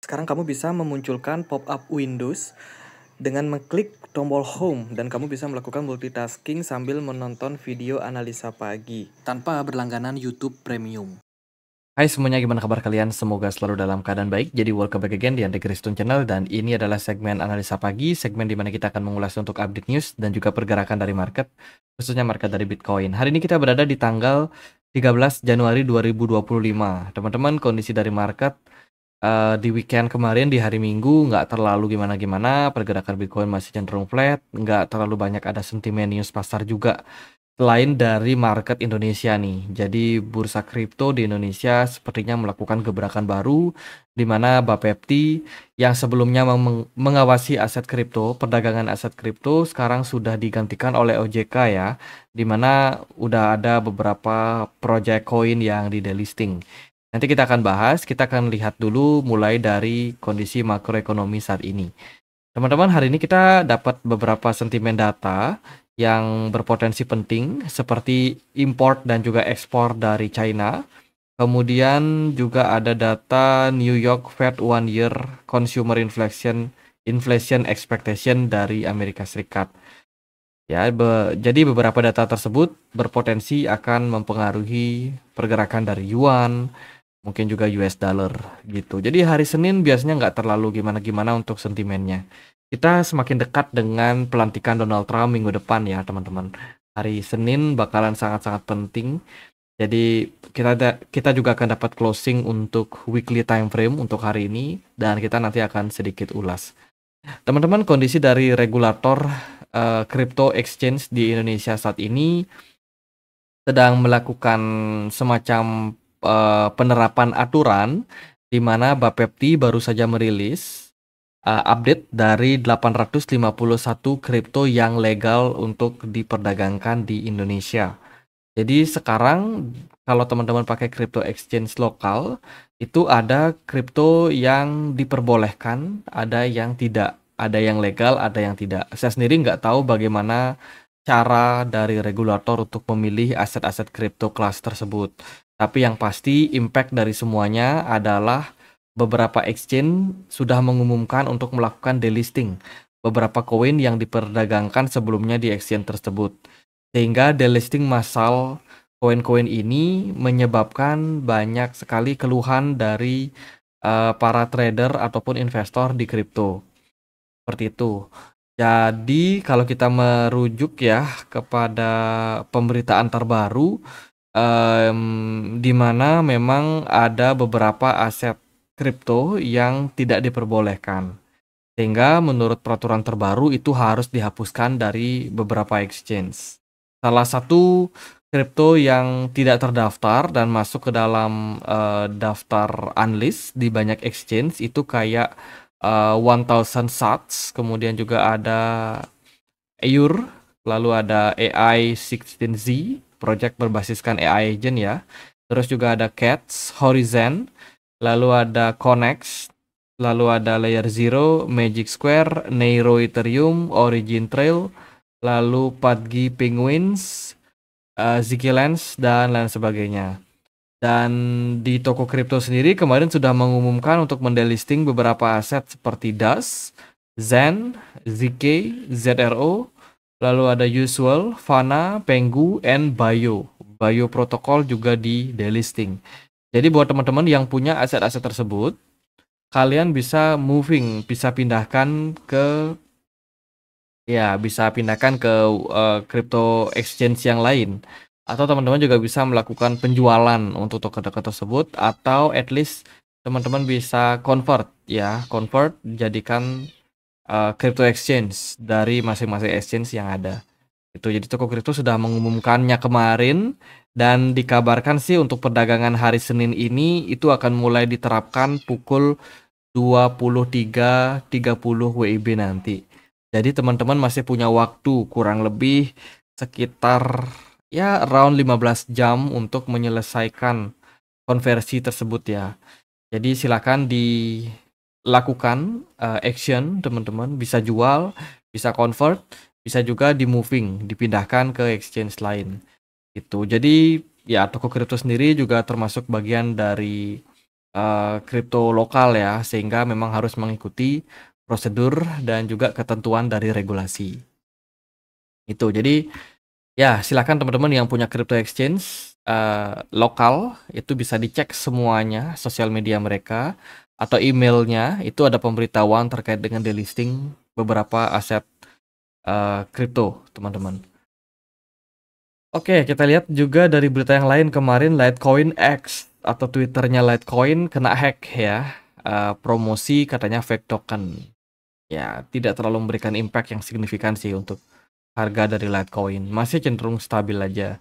Sekarang kamu bisa memunculkan pop-up Windows dengan mengklik tombol Home dan kamu bisa melakukan multitasking sambil menonton video analisa pagi tanpa berlangganan YouTube Premium. Hai semuanya, gimana kabar kalian? Semoga selalu dalam keadaan baik. Jadi welcome back again di Andri Kristun Channel, dan ini adalah segmen analisa pagi, segmen di mana kita akan mengulas untuk update news dan juga pergerakan dari market, khususnya market dari Bitcoin. Hari ini kita berada di tanggal 13 Januari 2025. Teman-teman, kondisi dari market di weekend kemarin di hari Minggu nggak terlalu gimana-gimana, pergerakan Bitcoin masih cenderung flat, nggak terlalu banyak ada sentimen news pasar juga. Selain dari market Indonesia nih, jadi bursa kripto di Indonesia sepertinya melakukan gebrakan baru, di mana Bapepti yang sebelumnya mengawasi aset kripto, perdagangan aset kripto sekarang sudah digantikan oleh OJK ya, di mana udah ada beberapa project coin yang di delisting. Nanti kita akan bahas, kita akan lihat dulu mulai dari kondisi makroekonomi saat ini. Teman-teman, hari ini kita dapat beberapa sentimen data yang berpotensi penting seperti import dan juga ekspor dari China. Kemudian juga ada data New York Fed One Year Consumer Inflation Expectation dari Amerika Serikat. Ya, jadi beberapa data tersebut berpotensi akan mempengaruhi pergerakan dari yuan, mungkin juga US dollar gitu. Jadi hari Senin biasanya nggak terlalu gimana-gimana untuk sentimennya. Kita semakin dekat dengan pelantikan Donald Trump minggu depan ya teman-teman. Hari Senin bakalan sangat-sangat penting. Jadi kita juga akan dapat closing untuk weekly time frame untuk hari ini, dan kita nanti akan sedikit ulas. Teman-teman, kondisi dari regulator crypto exchange di Indonesia saat ini sedang melakukan semacam penerapan aturan, di mana Bapepti baru saja merilis update dari 851 kripto yang legal untuk diperdagangkan di Indonesia. Jadi sekarang kalau teman-teman pakai crypto exchange lokal, itu ada kripto yang diperbolehkan, ada yang tidak, ada yang legal, ada yang tidak. Saya sendiri nggak tahu bagaimana cara dari regulator untuk memilih aset-aset kripto kelas tersebut. Tapi yang pasti impact dari semuanya adalah beberapa exchange sudah mengumumkan untuk melakukan delisting beberapa koin yang diperdagangkan sebelumnya di exchange tersebut. Sehingga delisting massal koin-koin ini menyebabkan banyak sekali keluhan dari para trader ataupun investor di kripto. Seperti itu. Jadi kalau kita merujuk ya kepada pemberitaan terbaru, di mana memang ada beberapa aset kripto yang tidak diperbolehkan. Sehingga menurut peraturan terbaru itu harus dihapuskan dari beberapa exchange. Salah satu kripto yang tidak terdaftar dan masuk ke dalam daftar unlist di banyak exchange itu kayak 1000 Sats, kemudian juga ada Ayur, lalu ada AI 16Z, project berbasiskan AI agent ya. Terus juga ada Cats, Horizon, lalu ada Connex, lalu ada Layer Zero, Magic Square, Neiro Ethereum, Origin Trail, lalu Padgi Penguins, Ziggy-Lens, dan lain sebagainya. Dan di toko kripto sendiri kemarin sudah mengumumkan untuk mendelisting beberapa aset seperti DAS, Zen, ZK, ZRO, lalu ada Usual, Fana, Pengu, and Bayo. Bayo protokol juga di delisting. Jadi buat teman-teman yang punya aset-aset tersebut, kalian bisa bisa pindahkan ke crypto exchange yang lain. Atau teman-teman juga bisa melakukan penjualan untuk token-token tersebut, atau at least teman-teman bisa convert jadikan crypto exchange dari masing-masing exchange yang ada. Itu jadi toko kripto sudah mengumumkannya kemarin, dan dikabarkan sih untuk perdagangan hari Senin ini itu akan mulai diterapkan pukul 23.30 WIB nanti. Jadi teman-teman masih punya waktu kurang lebih sekitar around 15 jam untuk menyelesaikan konversi tersebut ya. Jadi silakan dilakukan action teman-teman, bisa jual, bisa convert, bisa juga dipindahkan ke exchange lain. Itu. Jadi ya toko kripto sendiri juga termasuk bagian dari kripto lokal ya, sehingga memang harus mengikuti prosedur dan juga ketentuan dari regulasi. Itu. Jadi ya silakan teman-teman yang punya crypto exchange lokal itu bisa dicek semuanya sosial media mereka atau emailnya, itu ada pemberitahuan terkait dengan delisting beberapa aset kripto teman-teman. Oke, kita lihat juga dari berita yang lain kemarin, Litecoin X atau Twitternya Litecoin kena hack ya. Promosi katanya fake token. Ya, tidak terlalu memberikan impact yang signifikan sih untuk harga dari Litecoin. Masih cenderung stabil aja.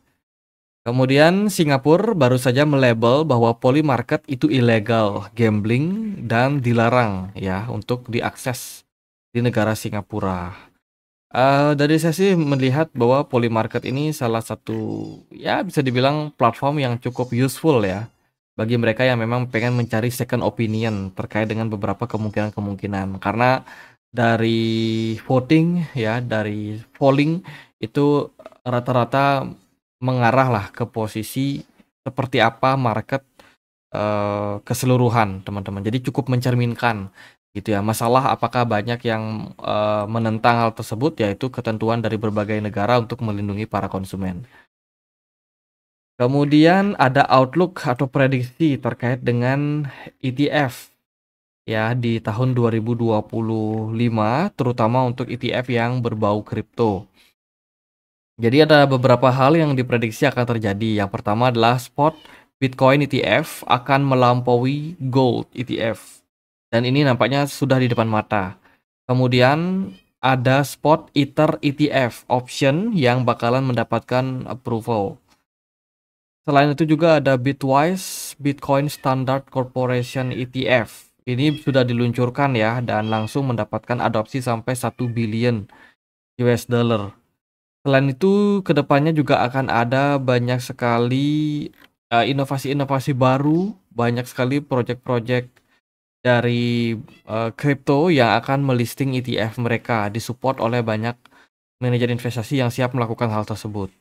Kemudian Singapura baru saja melabel bahwa Polymarket itu ilegal gambling dan dilarang ya untuk diakses di negara Singapura. Dari saya sih melihat bahwa Polymarket ini salah satu ya bisa dibilang platform yang cukup useful ya bagi mereka yang memang pengen mencari second opinion terkait dengan beberapa kemungkinan-kemungkinan. Karena dari voting ya, dari polling itu rata-rata mengarah lah ke posisi seperti apa market keseluruhan teman-teman. Jadi cukup mencerminkan gitu ya. Masalah apakah banyak yang menentang hal tersebut, yaitu ketentuan dari berbagai negara untuk melindungi para konsumen. Kemudian ada outlook atau prediksi terkait dengan ETF ya di tahun 2025, terutama untuk ETF yang berbau kripto. Jadi ada beberapa hal yang diprediksi akan terjadi. Yang pertama adalah spot Bitcoin ETF akan melampaui Gold ETF. Dan ini nampaknya sudah di depan mata. Kemudian ada spot Ether ETF option yang bakalan mendapatkan approval. Selain itu juga ada Bitwise Bitcoin Standard Corporation ETF. Ini sudah diluncurkan ya dan langsung mendapatkan adopsi sampai 1 billion US dollar. Selain itu, kedepannya juga akan ada banyak sekali inovasi-inovasi baru, banyak sekali proyek-proyek dari kripto yang akan melisting ETF mereka, disupport oleh banyak manajer investasi yang siap melakukan hal tersebut.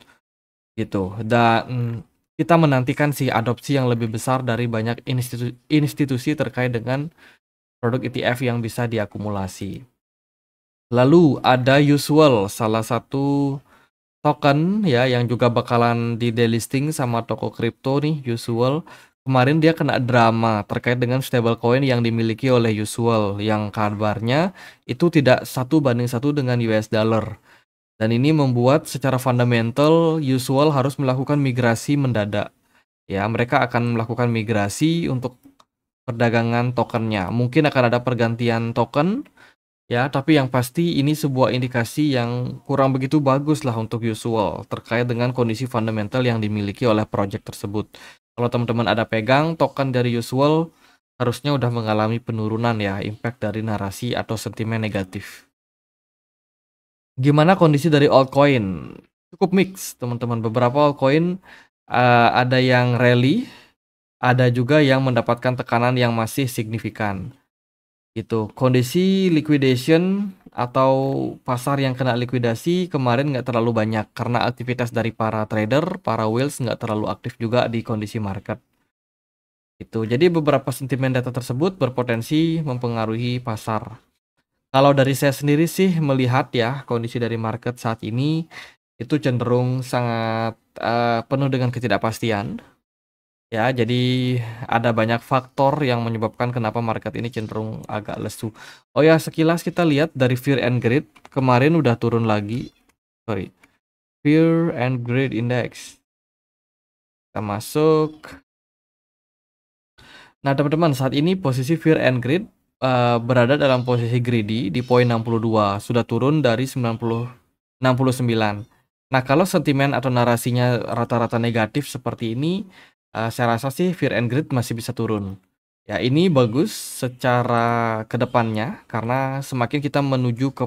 Gitu. Dan kita menantikan sih adopsi yang lebih besar dari banyak institusi terkait dengan produk ETF yang bisa diakumulasi. Lalu ada Usual, salah satu token ya yang juga bakalan di delisting sama toko kripto nih, Usual. Kemarin dia kena drama terkait dengan stablecoin yang dimiliki oleh Usual yang kabarnya itu tidak 1:1 dengan US dollar. Dan ini membuat secara fundamental Usual harus melakukan migrasi mendadak. Ya, mereka akan melakukan migrasi untuk perdagangan tokennya. Mungkin akan ada pergantian token. Ya, tapi yang pasti ini sebuah indikasi yang kurang begitu bagus lah untuk Usual terkait dengan kondisi fundamental yang dimiliki oleh project tersebut. Kalau teman-teman ada pegang token dari Usual, harusnya udah mengalami penurunan ya, impact dari narasi atau sentimen negatif. Gimana kondisi dari altcoin? Cukup mix, teman-teman. Beberapa altcoin ada yang rally, ada juga yang mendapatkan tekanan yang masih signifikan. Gitu. Kondisi liquidation atau pasar yang kena likuidasi kemarin nggak terlalu banyak karena aktivitas dari para trader, para whales nggak terlalu aktif juga di kondisi market. Gitu. Jadi beberapa sentimen data tersebut berpotensi mempengaruhi pasar. Kalau dari saya sendiri sih melihat ya kondisi dari market saat ini itu cenderung sangat penuh dengan ketidakpastian. Ya, jadi ada banyak faktor yang menyebabkan kenapa market ini cenderung agak lesu. Oh ya, sekilas kita lihat dari Fear and Greed kemarin udah turun lagi. Sorry, Fear and Greed Index. Kita masuk. Nah, teman-teman, saat ini posisi Fear and Greed berada dalam posisi greedy di poin 62, sudah turun dari 69. Nah, kalau sentimen atau narasinya rata-rata negatif seperti ini, saya rasa sih Fear and Greed masih bisa turun. Ya, ini bagus secara kedepannya karena semakin kita menuju ke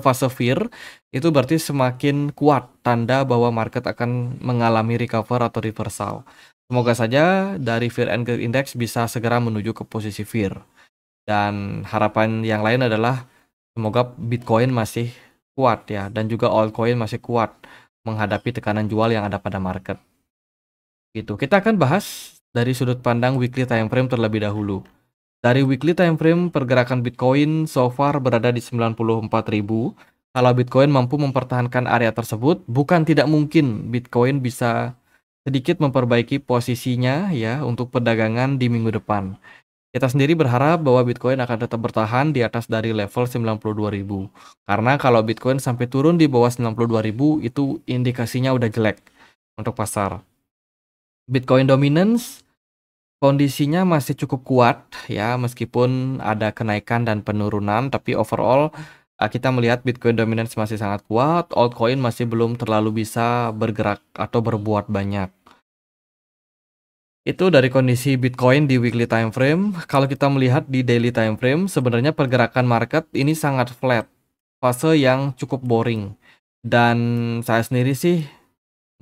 fase fear, itu berarti semakin kuat tanda bahwa market akan mengalami recover atau reversal. Semoga saja dari Fear and Greed Index bisa segera menuju ke posisi fear. Dan harapan yang lain adalah semoga Bitcoin masih kuat ya, dan juga altcoin masih kuat menghadapi tekanan jual yang ada pada market. Gitu. Kita akan bahas dari sudut pandang weekly time frame terlebih dahulu. Dari weekly time frame, pergerakan Bitcoin so far berada di 94.000. Kalau Bitcoin mampu mempertahankan area tersebut, bukan tidak mungkin Bitcoin bisa sedikit memperbaiki posisinya ya untuk perdagangan di minggu depan. Kita sendiri berharap bahwa Bitcoin akan tetap bertahan di atas dari level 92.000. Karena kalau Bitcoin sampai turun di bawah 92.000 itu indikasinya udah jelek untuk pasar. Bitcoin dominance kondisinya masih cukup kuat ya, meskipun ada kenaikan dan penurunan, tapi overall kita melihat Bitcoin dominance masih sangat kuat, altcoin masih belum terlalu bisa bergerak atau berbuat banyak. Itu dari kondisi Bitcoin di weekly time frame. Kalau kita melihat di daily time frame, sebenarnya pergerakan market ini sangat flat, fase yang cukup boring. Dan saya sendiri sih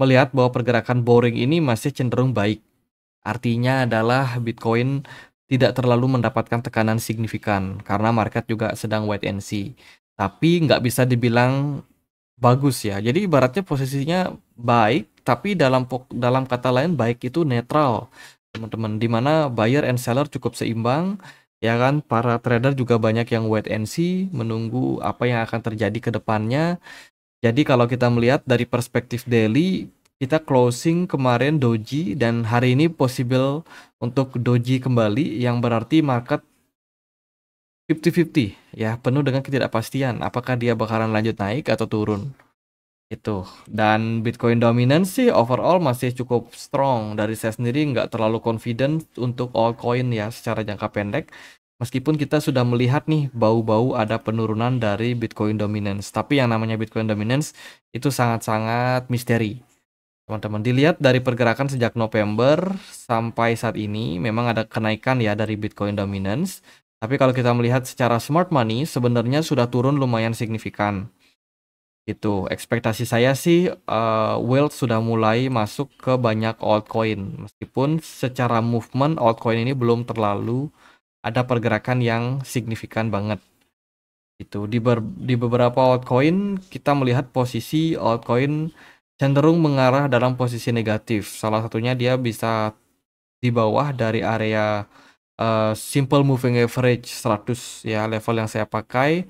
melihat bahwa pergerakan boring ini masih cenderung baik. Artinya adalah Bitcoin tidak terlalu mendapatkan tekanan signifikan karena market juga sedang wait and see. Tapi nggak bisa dibilang bagus ya. Jadi ibaratnya posisinya baik, tapi dalam kata lain baik itu netral, teman-teman. Dimana buyer and seller cukup seimbang, ya kan? Para trader juga banyak yang wait and see, menunggu apa yang akan terjadi ke depannya. Jadi kalau kita melihat dari perspektif daily, kita closing kemarin doji dan hari ini possible untuk doji kembali, yang berarti market 50-50 ya, penuh dengan ketidakpastian apakah dia bakalan lanjut naik atau turun. Itu. Dan Bitcoin dominance sih overall masih cukup strong. Dari saya sendiri nggak terlalu confident untuk altcoin ya secara jangka pendek. Meskipun kita sudah melihat nih bau-bau ada penurunan dari Bitcoin dominance. Tapi yang namanya Bitcoin dominance itu sangat-sangat misteri. Teman-teman, dilihat dari pergerakan sejak November sampai saat ini memang ada kenaikan ya dari Bitcoin dominance. Tapi kalau kita melihat secara smart money sebenarnya sudah turun lumayan signifikan. Itu ekspektasi saya sih wealth sudah mulai masuk ke banyak altcoin, meskipun secara movement altcoin ini belum terlalu ada pergerakan yang signifikan banget. Itu di beberapa altcoin kita melihat posisi altcoin cenderung mengarah dalam posisi negatif. Salah satunya dia bisa di bawah dari area simple moving average 100 ya, level yang saya pakai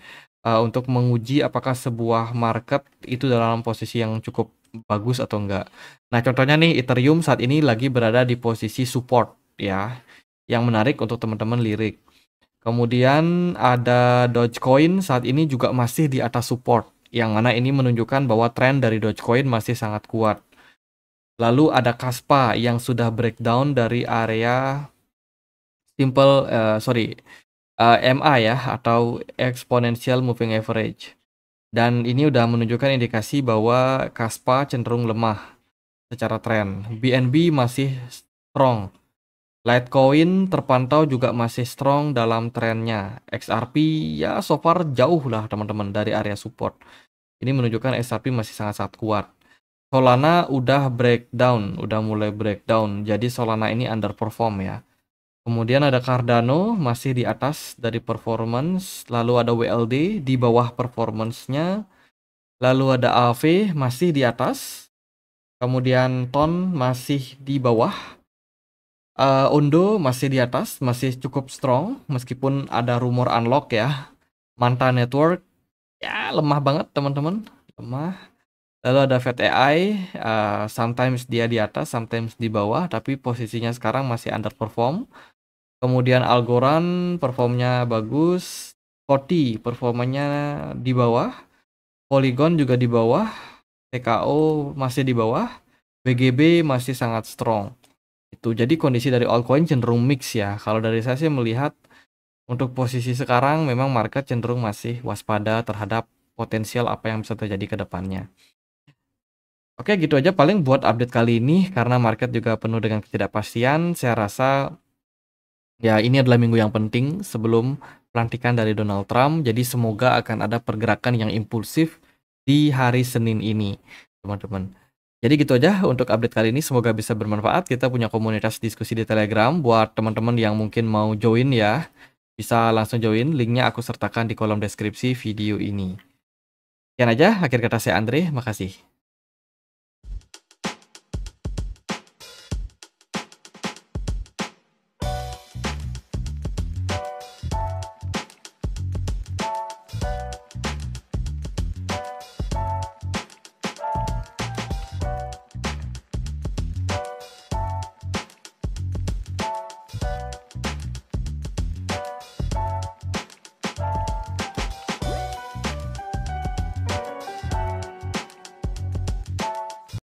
untuk menguji apakah sebuah market itu dalam posisi yang cukup bagus atau enggak. Nah, contohnya nih Ethereum saat ini lagi berada di posisi support ya, yang menarik untuk teman-teman lirik. Kemudian ada Dogecoin saat ini juga masih di atas support, yang mana ini menunjukkan bahwa tren dari Dogecoin masih sangat kuat. Lalu ada Kaspa yang sudah breakdown dari area simple MA ya, atau exponential moving average. Dan ini udah menunjukkan indikasi bahwa Kaspa cenderung lemah secara tren. BNB masih strong. Litecoin terpantau juga masih strong dalam trennya. XRP ya so far jauh lah teman-teman dari area support. Ini menunjukkan XRP masih sangat-sangat kuat. Solana udah breakdown, udah mulai breakdown. Jadi Solana ini underperform ya. Kemudian ada Cardano masih di atas dari performance, lalu ada WLD di bawah performance-nya, lalu ada AV masih di atas, kemudian TON masih di bawah, Ondo masih di atas, masih cukup strong meskipun ada rumor unlock ya. Manta Network ya lemah banget teman-teman, lemah. Lalu ada FatAI, sometimes dia di atas, sometimes di bawah, tapi posisinya sekarang masih underperform. Kemudian Algorand performnya bagus, Koti performanya di bawah, Polygon juga di bawah, TKO masih di bawah, BGB masih sangat strong. Itu jadi kondisi dari altcoin cenderung mix ya. Kalau dari saya sih melihat untuk posisi sekarang memang market cenderung masih waspada terhadap potensial apa yang bisa terjadi ke depannya. Oke, gitu aja paling buat update kali ini karena market juga penuh dengan ketidakpastian. Saya rasa ya, ini adalah minggu yang penting sebelum pelantikan dari Donald Trump. Jadi semoga akan ada pergerakan yang impulsif di hari Senin ini, teman-teman. Jadi gitu aja untuk update kali ini. Semoga bisa bermanfaat. Kita punya komunitas diskusi di Telegram buat teman-teman yang mungkin mau join ya. Bisa langsung join. Linknya aku sertakan di kolom deskripsi video ini. Sekian aja. Akhir kata saya Andre. Makasih.